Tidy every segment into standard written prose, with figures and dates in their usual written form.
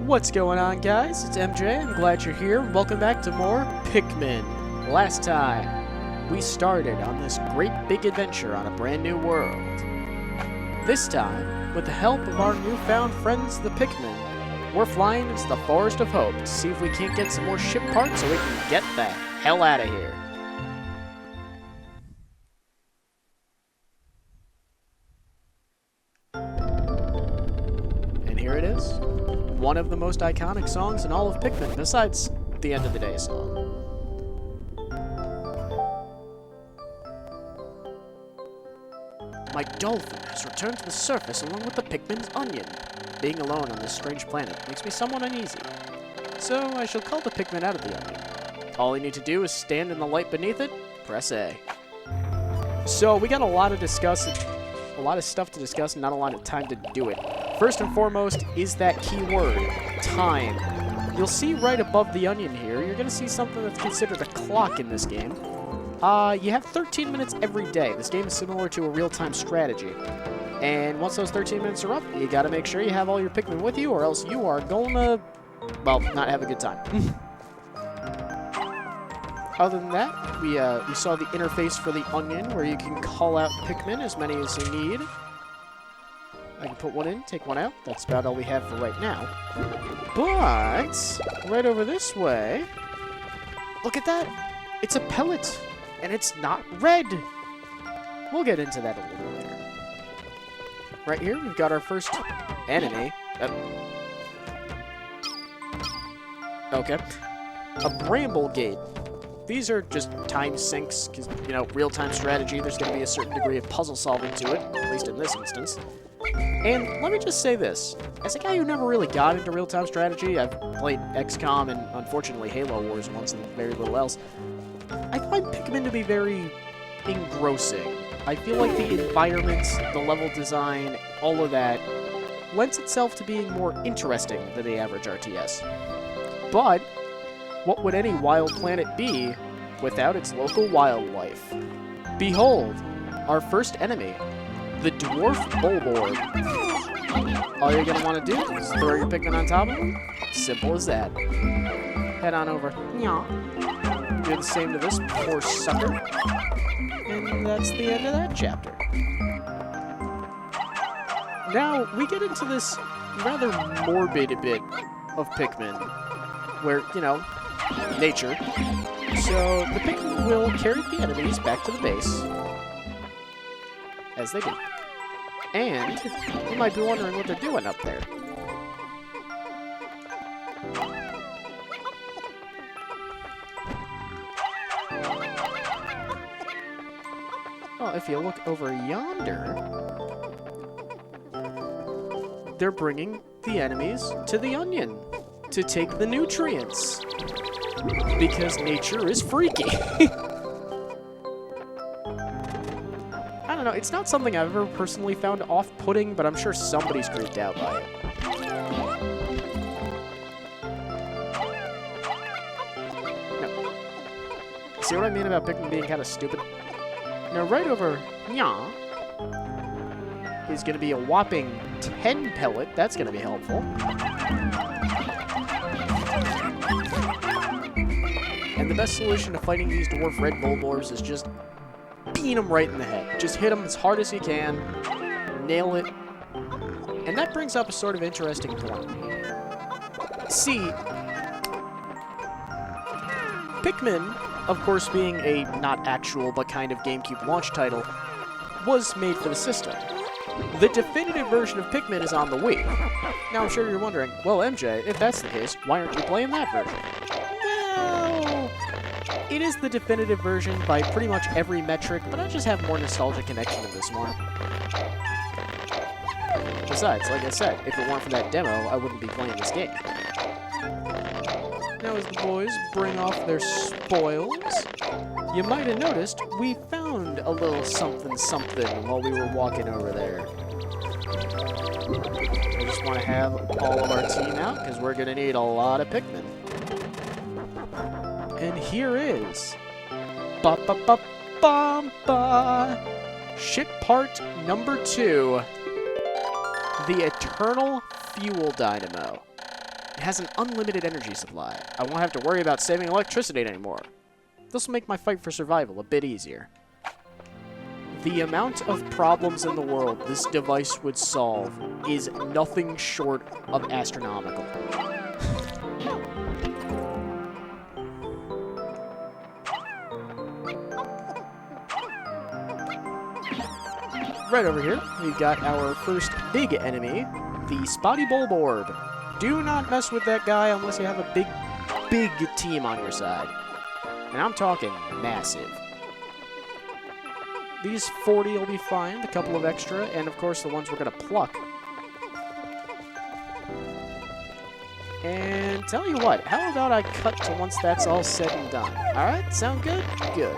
What's going on, guys? It's MJ. I'm glad you're here. Welcome back to more Pikmin. Last time, we started on this great big adventure on a brand new world. This time, with the help of our newfound friends, the Pikmin, we're flying into the Forest of Hope to see if we can't get some more ship parts so we can get the hell out of here. And here it is. One of the most iconic songs in all of Pikmin, besides the End of the Day song. My dolphin has returned to the surface along with the Pikmin's onion. Being alone on this strange planet makes me somewhat uneasy. So I shall call the Pikmin out of the onion. All you need to do is stand in the light beneath it, press A. So we got a lot of stuff to discuss and not a lot of time to do it. First and foremost is that keyword, time. You'll see right above the onion here, you're going to see something that's considered a clock in this game. You have 13 minutes every day. This game is similar to a real-time strategy. And once those 13 minutes are up, you got to make sure you have all your Pikmin with you, or else you are going to, well, not have a good time. Other than that, we saw the interface for the onion, where you can call out Pikmin, as many as you need. I can put one in, take one out. That's about all we have for right now. But, right over this way, look at that. It's a pellet, and it's not red. We'll get into that a little later. Right here, we've got our first enemy. Okay. A bramble gate. These are just time sinks, because, you know, real-time strategy, there's going to be a certain degree of puzzle solving to it, at least in this instance. And let me just say this. As a guy who never really got into real-time strategy, I've played XCOM and, unfortunately, Halo Wars once and very little else, I find Pikmin to be very engrossing. I feel like the environment, the level design, all of that lends itself to being more interesting than the average RTS. But what would any wild planet be without its local wildlife? Behold, our first enemy, the Dwarf Bulborb. All you're going to want to do is throw your Pikmin on top of him. Simple as that. Head on over. Do the same to this poor sucker. And that's the end of that chapter. Now, we get into this rather morbid bit of Pikmin, where, you know, nature. So the Pikmin will carry the enemies back to the base, as they do. And you might be wondering what they're doing up there. Well, if you look over yonder, they're bringing the enemies to the onion to take the nutrients. Because nature is freaky. I don't know, it's not something I've ever personally found off-putting, but I'm sure somebody's creeped out by it. No. See what I mean about Pikmin being kind of stupid? Now, right over here is going to be a whopping 10 pellet. That's going to be helpful. And the best solution to fighting these dwarf red bulborbs is just beat them right in the head. Just hit them as hard as you can, nail it. And that brings up a sort of interesting point. See, Pikmin, of course being a not actual but kind of GameCube launch title, was made for the system. The definitive version of Pikmin is on the Wii. Now I'm sure you're wondering, well MJ, if that's the case, why aren't you playing that version? Well, it is the definitive version by pretty much every metric, but I just have more nostalgic connection to this one. Besides, like I said, if it weren't for that demo, I wouldn't be playing this game. Now as the boys bring off their spoils, you might have noticed we found a little something while we were walking over there. I just want to have all of our team out, because we're going to need a lot of Pikmin. And here is ship part number 2, the Eternal Fuel Dynamo. It has an unlimited energy supply. I won't have to worry about saving electricity anymore. This will make my fight for survival a bit easier. The amount of problems in the world this device would solve is nothing short of astronomical. Right over here, we've got our first big enemy, the Spotty Bulborb. Do not mess with that guy unless you have a big team on your side. And I'm talking massive. These 40 will be fine, a couple of extra, and of course the ones we're going to pluck. And tell you what, how about I cut to once that's all said and done? Alright, sound good? Good.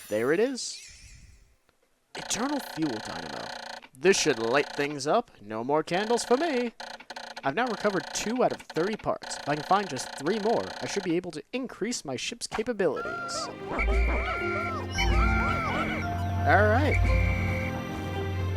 There it is. Eternal Fuel Dynamo. This should light things up. No more candles for me. I've now recovered 2 out of 30 parts. If I can find just 3 more, I should be able to increase my ship's capabilities. Alright.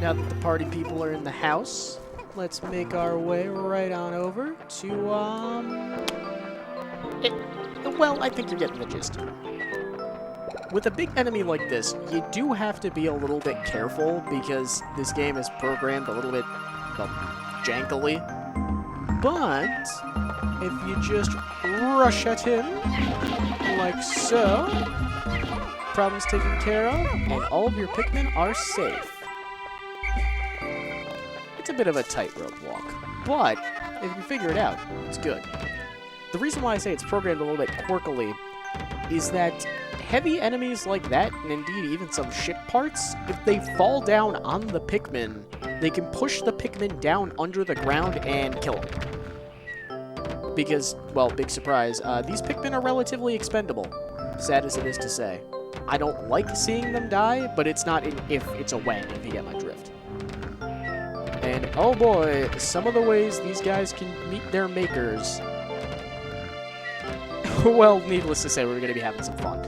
Now that the party people are in the house, let's make our way right on over to, well, I think you're getting the gist. With a big enemy like this, you do have to be a little bit careful because this game is programmed a little bit, well, jankily. But if you just rush at him, like so, problem's taken care of, and all of your Pikmin are safe. It's a bit of a tightrope walk, but if you figure it out, it's good. The reason why I say it's programmed a little bit quirkily is that heavy enemies like that, and indeed even some ship parts, if they fall down on the Pikmin, they can push the Pikmin down under the ground and kill them. Because, well, big surprise, these Pikmin are relatively expendable, sad as it is to say. I don't like seeing them die, but it's not an if, it's a when, if you get my drift. And, oh boy, some of the ways these guys can meet their makers. Well, needless to say, we're going to be having some fun.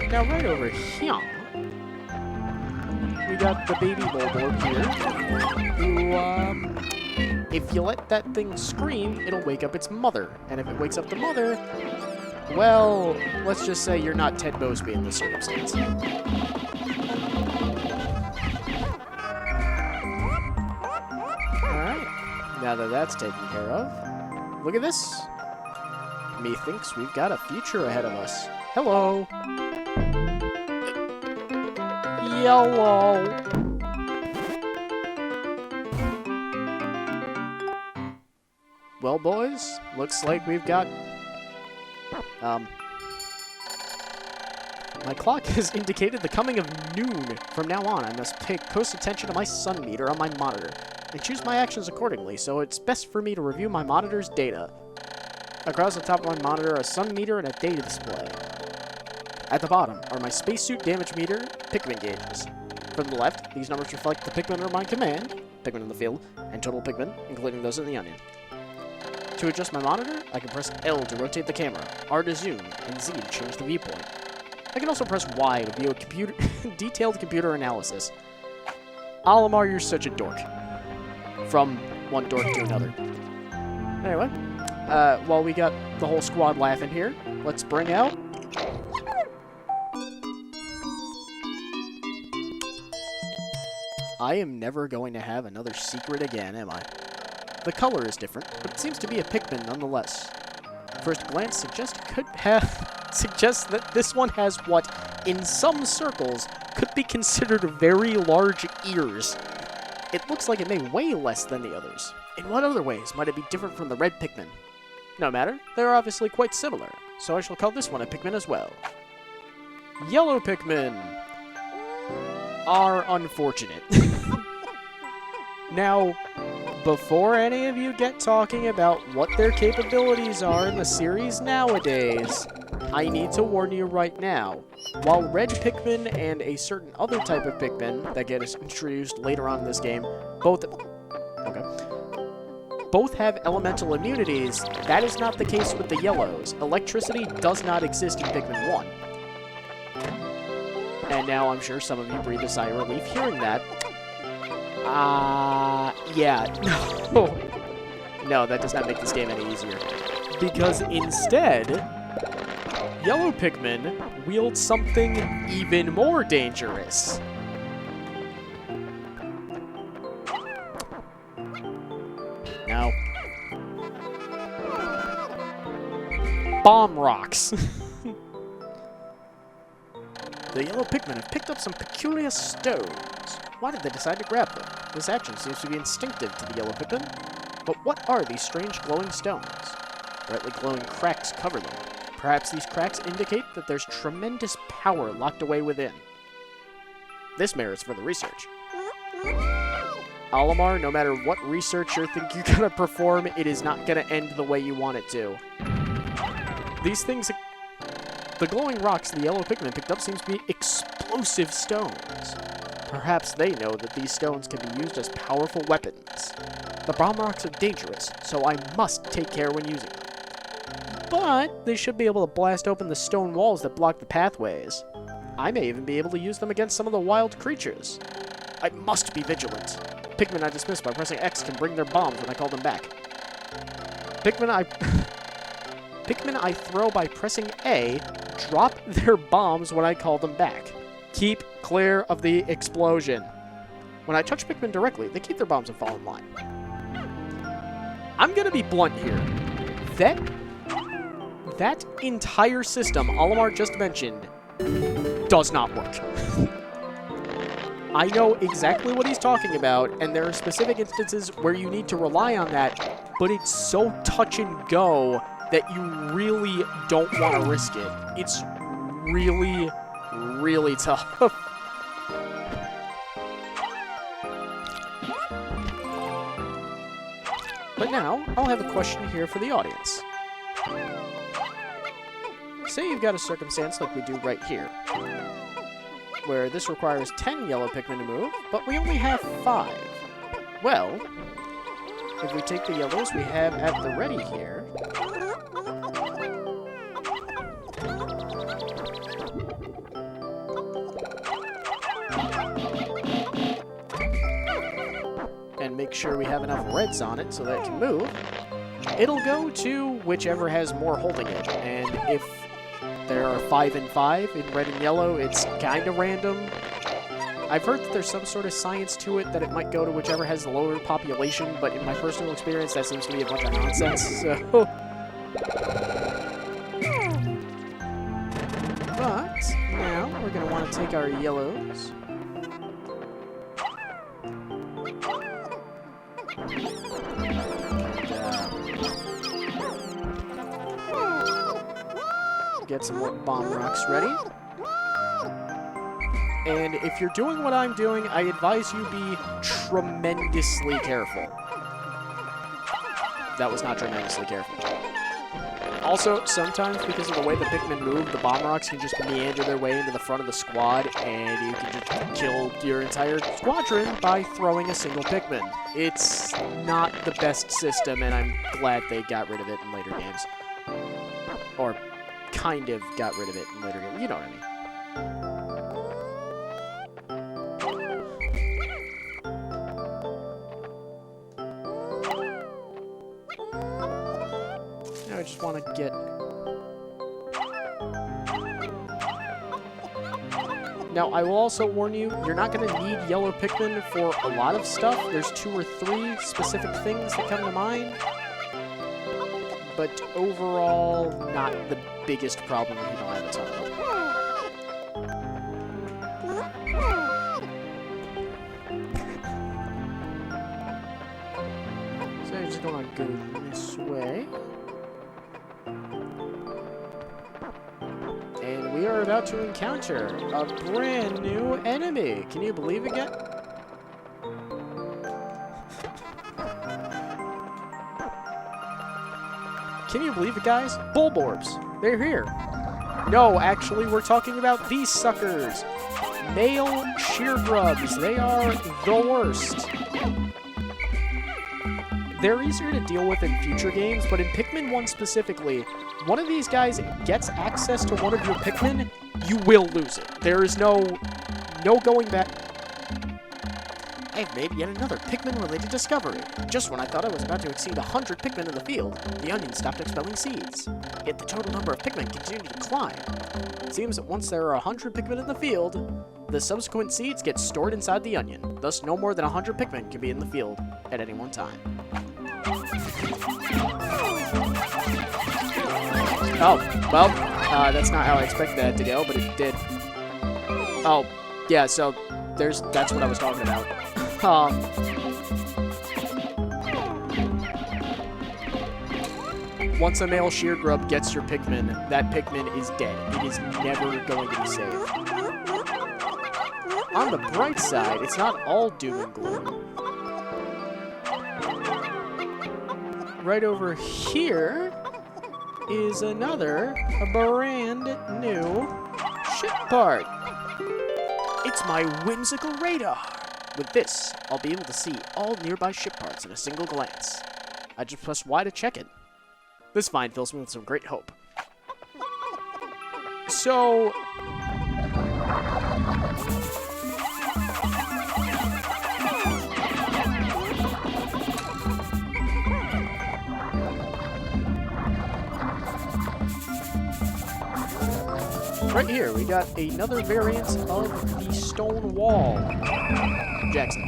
Now, right over here, we got the baby Bulborb here, who, if you let that thing scream, it'll wake up its mother. And if it wakes up the mother, well, let's just say you're not Ted Mosby in this circumstance. Alright, now that that's taken care of, look at this. Methinks we've got a future ahead of us. Hello. Yellow. Well, boys, looks like we've got, my clock has indicated the coming of noon. From now on, I must pay close attention to my sun meter on my monitor and choose my actions accordingly, so it's best for me to review my monitor's data. Across the top of my monitor are a sun meter and a data display. At the bottom are my spacesuit damage meter Pikmin gauges. From the left, these numbers reflect the Pikmin under my command, Pikmin in the field, and total Pikmin, including those in the onion. To adjust my monitor, I can press L to rotate the camera, R to zoom, and Z to change the viewpoint. I can also press Y to view a detailed computer analysis. Olimar, you're such a dork. From one dork to another. Anyway, while we got the whole squad laughing here, let's bring out... I am never going to have another secret again, am I? The color is different, but it seems to be a Pikmin nonetheless. First glance suggests that this one has what, in some circles, could be considered very large ears. It looks like it may weigh less than the others. In what other ways might it be different from the red Pikmin? No matter, they're obviously quite similar, so I shall call this one a Pikmin as well. Yellow Pikmin are unfortunate. Now, before any of you get talking about what their capabilities are in the series nowadays, I need to warn you right now. While red Pikmin and a certain other type of Pikmin that gets introduced later on in this game, both... Okay. both have elemental immunities, that is not the case with the yellows. Electricity does not exist in Pikmin 1. And now I'm sure some of you breathe a sigh of relief hearing that. Yeah, no. No, that does not make this game any easier. Because instead, yellow Pikmin wield something even more dangerous. Now, bomb rocks. The yellow Pikmin have picked up some peculiar stones. Why did they decide to grab them? This action seems to be instinctive to the yellow Pikmin. But what are these strange glowing stones? Brightly glowing cracks cover them. Perhaps these cracks indicate that there's tremendous power locked away within. This merits further research. Olimar, no matter what research you think you're gonna perform, it is not gonna end the way you want it to. These things... The glowing rocks the yellow Pikmin picked up seems to be explosive stones. Perhaps they know that these stones can be used as powerful weapons. The bomb rocks are dangerous, so I must take care when using them. But they should be able to blast open the stone walls that block the pathways. I may even be able to use them against some of the wild creatures. I must be vigilant. Pikmin I dismiss by pressing X can bring their bombs when I call them back. Pikmin I throw by pressing A drop their bombs when I call them back. Keep clear of the explosion. When I touch Pikmin directly, they keep their bombs and fall in line. I'm gonna be blunt here. That entire system Olimar just mentioned does not work. I know exactly what he's talking about, and there are specific instances where you need to rely on that, but it's so touch and go that you really don't want to risk it. It's really, really tough. But now, I'll have a question here for the audience. Say you've got a circumstance like we do right here, where this requires 10 yellow Pikmin to move, but we only have 5. Well, if we take the yellows we have at the ready here, and make sure we have enough reds on it so that it can move, it'll go to whichever has more holding it. And if there are 5 and 5 in red and yellow, it's kind of random. I've heard that there's some sort of science to it, that it might go to whichever has the lower population, but in my personal experience, that seems to be a bunch of nonsense, so... But, now, we're going to want to take our yellows. Get some more bomb rocks ready. And if you're doing what I'm doing, I advise you be tremendously careful. That was not tremendously careful. Also, sometimes because of the way the Pikmin move, the bomb rocks can just meander their way into the front of the squad, and you can just kill your entire squadron by throwing a single Pikmin. It's not the best system, and I'm glad they got rid of it in later games. Or kind of got rid of it in later games. You know what I mean. Now I just want to get... Now, I will also warn you, you're not going to need yellow Pikmin for a lot of stuff. There's 2 or 3 specific things that come to mind. But overall, not the biggest problem if you don't have a ton of them. So I'm just going to go this way. And we are about to encounter a brand new enemy. Can you believe it yet? Can you believe it, guys? Bulborbs. They're here. No, actually, we're talking about these suckers. Male sheargrubs. They are the worst. they're easier to deal with in future games, but in Pikmin 1 specifically, one of these guys gets access to one of your Pikmin, you will lose it. There is no going back. I've made yet another Pikmin-related discovery. Just when I thought I was about to exceed 100 Pikmin in the field, the onion stopped expelling seeds. Yet the total number of Pikmin continued to climb. It seems that once there are 100 Pikmin in the field, the subsequent seeds get stored inside the onion. Thus, no more than 100 Pikmin can be in the field at any one time. Oh, well, that's not how I expected that to go, but it did. Oh, yeah, so that's what I was talking about. Once a male shear grub gets your Pikmin, that Pikmin is dead. It is never going to be saved. On the bright side, it's not all doom and gloom. Right over here is another brand new ship part. It's my whimsical radar. With this, I'll be able to see all nearby ship parts in a single glance. I just press Y to check it. This find fills me with some great hope. So... right here, we got another variant of the stone wall. Jackson.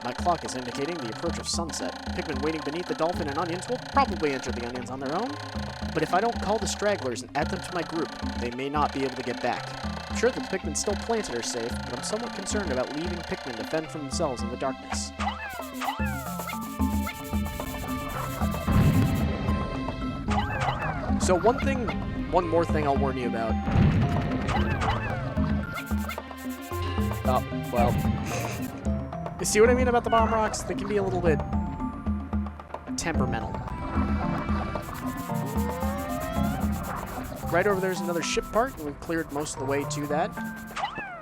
My clock is indicating the approach of sunset. Pikmin waiting beneath the dolphin and onions will probably enter the onions on their own, but if I don't call the stragglers and add them to my group, they may not be able to get back. I'm sure that the Pikmin still planted are safe, but I'm somewhat concerned about leaving Pikmin to fend for themselves in the darkness. So one more thing I'll warn you about. Oh, well. You see what I mean about the bomb rocks? They can be a little bit temperamental. Right over there's another ship part, and we've cleared most of the way to that.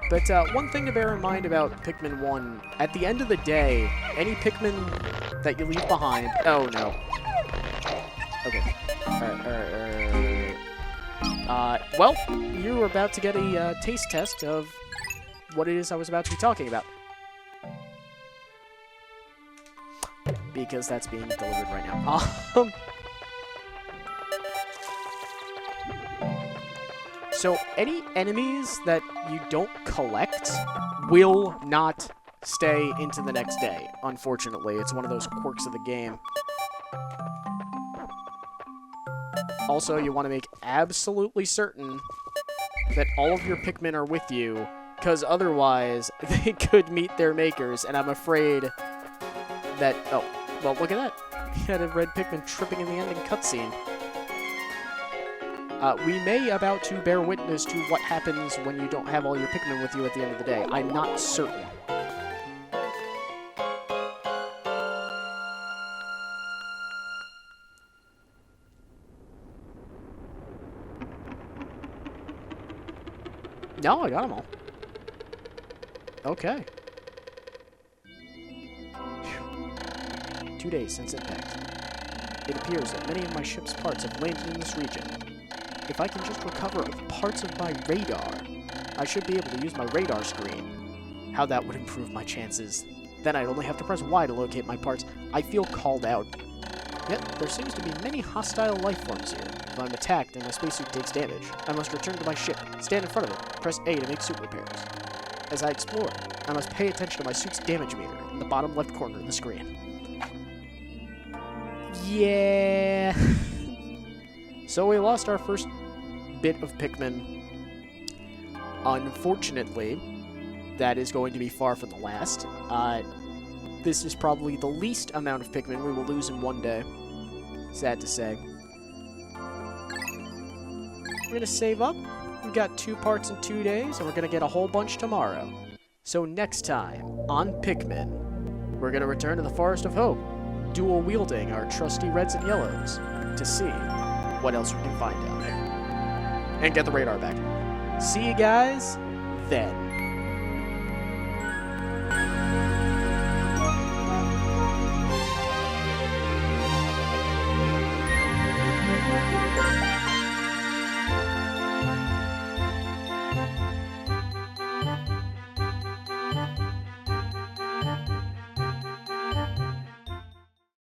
But one thing to bear in mind about Pikmin 1, at the end of the day, any Pikmin that you leave behind... Oh, no. Okay. Well, you were about to get a taste test of what it is I was about to be talking about. Because that's being delivered right now. So, any enemies that you don't collect will not stay into the next day, unfortunately. It's one of those quirks of the game. Also, you want to make absolutely certain that all of your Pikmin are with you, because otherwise, they could meet their makers, and I'm afraid that... Oh, well, look at that. We had a red Pikmin tripping in the ending cutscene. We may about to bear witness to what happens when you don't have all your Pikmin with you at the end of the day. I'm not certain. No, I got them all. Okay. 2 days since impact. It appears that many of my ship's parts have landed in this region. If I can just recover parts of my radar, I should be able to use my radar screen. How that would improve my chances. Then I'd only have to press Y to locate my parts. I feel called out. Yet, there seems to be many hostile life forms here. If I'm attacked and my spacesuit takes damage, I must return to my ship, stand in front of it, press A to make suit repairs. As I explore, I must pay attention to my suit's damage meter in the bottom left corner of the screen. Yeah. So we lost our first bit of Pikmin. Unfortunately, that is going to be far from the last. This is probably the least amount of Pikmin we will lose in one day. Sad to say. We're going to save up. We've got 2 parts in 2 days, and we're going to get a whole bunch tomorrow. So next time, on Pikmin, we're going to return to the Forest of Hope, dual-wielding our trusty reds and yellows, to see what else we can find down there. And get the radar back. See you guys then.